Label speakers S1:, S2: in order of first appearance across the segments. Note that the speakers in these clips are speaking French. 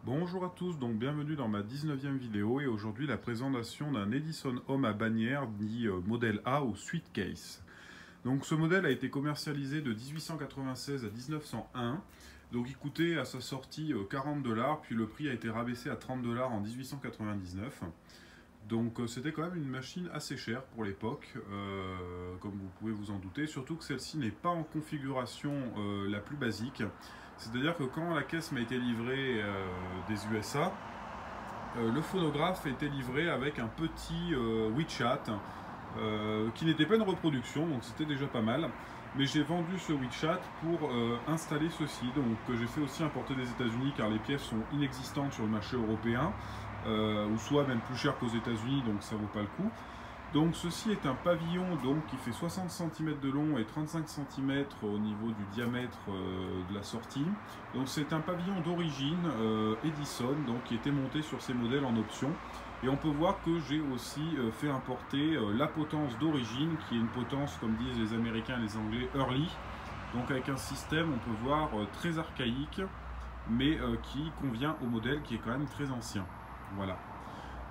S1: Bonjour à tous, donc bienvenue dans ma 19e vidéo et aujourd'hui la présentation d'un Edison Home à bannière dit modèle A ou Suite Case. Donc ce modèle a été commercialisé de 1896 à 1901, donc il coûtait à sa sortie 40 $, puis le prix a été rabaissé à 30 $ en 1899. Donc c'était quand même une machine assez chère pour l'époque, comme vous pouvez vous en douter, surtout que celle-ci n'est pas en configuration la plus basique. C'est-à-dire que quand la caisse m'a été livrée des USA, le phonographe était livré avec un petit WeChat qui n'était pas une reproduction, donc c'était déjà pas mal. Mais j'ai vendu ce WeChat pour installer ceci, donc que j'ai fait aussi importer des États-Unis car les pièces sont inexistantes sur le marché européen, ou soit même plus cher qu'aux États-Unis, donc ça vaut pas le coup. Donc ceci est un pavillon donc, qui fait 60 cm de long et 35 cm au niveau du diamètre de la sortie. Donc c'est un pavillon d'origine Edison donc, qui était monté sur ces modèles en option. Et on peut voir que j'ai aussi fait importer la potence d'origine qui est une potence comme disent les Américains et les Anglais early. Donc avec un système on peut voir très archaïque mais qui convient au modèle qui est quand même très ancien. Voilà.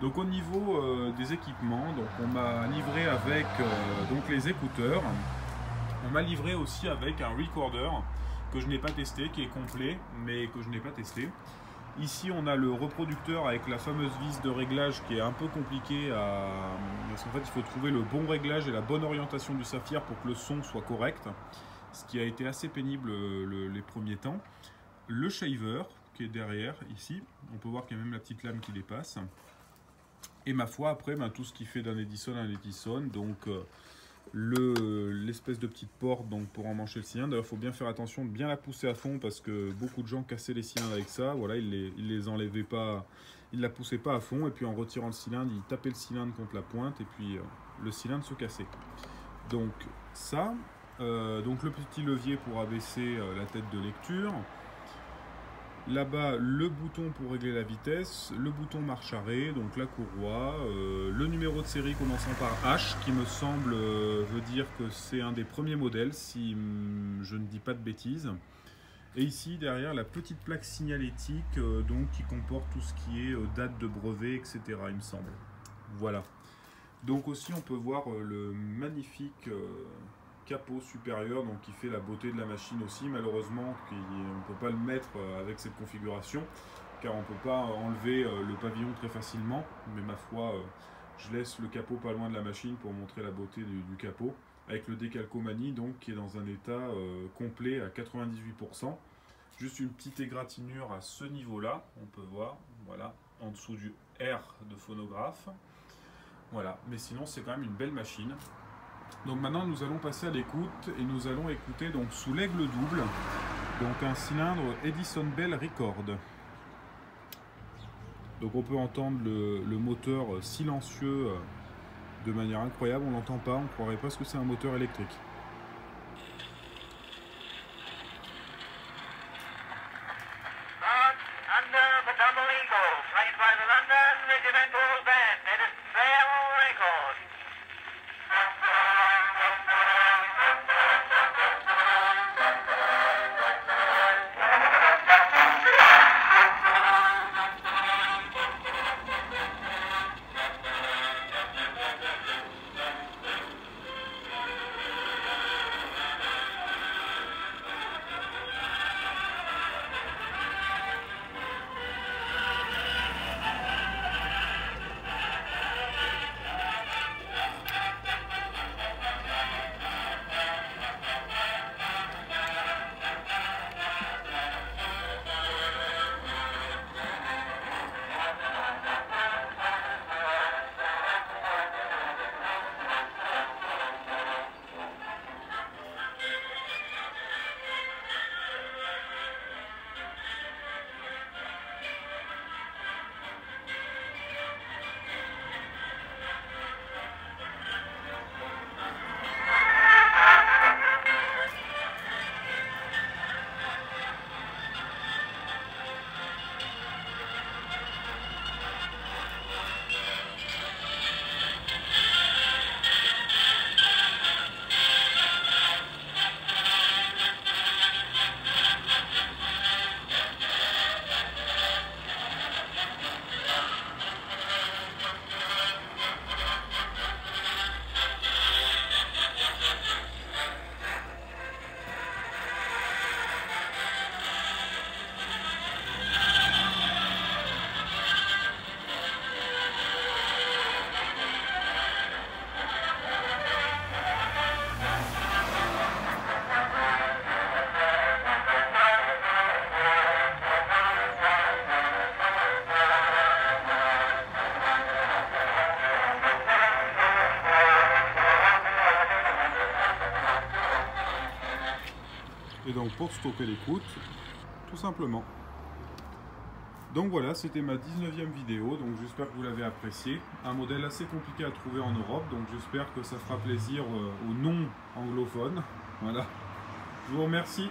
S1: Donc au niveau des équipements, donc on m'a livré avec donc les écouteurs, on m'a livré aussi avec un recorder que je n'ai pas testé, qui est complet mais que je n'ai pas testé. Ici on a le reproducteur avec la fameuse vis de réglage qui est un peu compliqué parce qu'en fait il faut trouver le bon réglage et la bonne orientation du saphir pour que le son soit correct, ce qui a été assez pénible les premiers temps. Le shaver qui est derrière ici, on peut voir qu'il y a même la petite lame qui dépasse. Et ma foi, après, tout ce qui fait d'un Edison un Edison, donc l'espèce de petite porte donc, pour emmancher le cylindre. D'ailleurs, il faut bien faire attention de bien la pousser à fond parce que beaucoup de gens cassaient les cylindres avec ça. Voilà, ils les enlevaient pas, ils la poussaient pas à fond et puis en retirant le cylindre, ils tapaient le cylindre contre la pointe et puis le cylindre se cassait. Donc ça, donc le petit levier pour abaisser la tête de lecture. Là-bas, le bouton pour régler la vitesse, le bouton marche arrêt, donc la courroie, le numéro de série commençant par H, qui me semble veut dire que c'est un des premiers modèles, si je ne dis pas de bêtises. Et ici, derrière, la petite plaque signalétique, donc, qui comporte tout ce qui est date de brevet, etc., il me semble. Voilà. Donc aussi, on peut voir le magnifique capot supérieur donc qui fait la beauté de la machine aussi. Malheureusement on ne peut pas le mettre avec cette configuration car on ne peut pas enlever le pavillon très facilement, mais ma foi je laisse le capot pas loin de la machine pour montrer la beauté du capot avec le décalcomanie donc qui est dans un état complet à 98%. Juste une petite égratignure à ce niveau là, on peut voir, voilà, en dessous du R de phonographe. Voilà, mais sinon c'est quand même une belle machine. Donc maintenant nous allons passer à l'écoute et nous allons écouter donc sous l'aigle double, donc un cylindre Edison Bell Record. Donc on peut entendre le moteur silencieux de manière incroyable, on l'entend pas, on croirait presque que c'est un moteur électrique. pour stocker l'écoute, tout simplement. Donc voilà, c'était ma 19e vidéo, donc j'espère que vous l'avez apprécié. Un modèle assez compliqué à trouver en Europe, donc j'espère que ça fera plaisir aux non-anglophones. Voilà. Je vous remercie.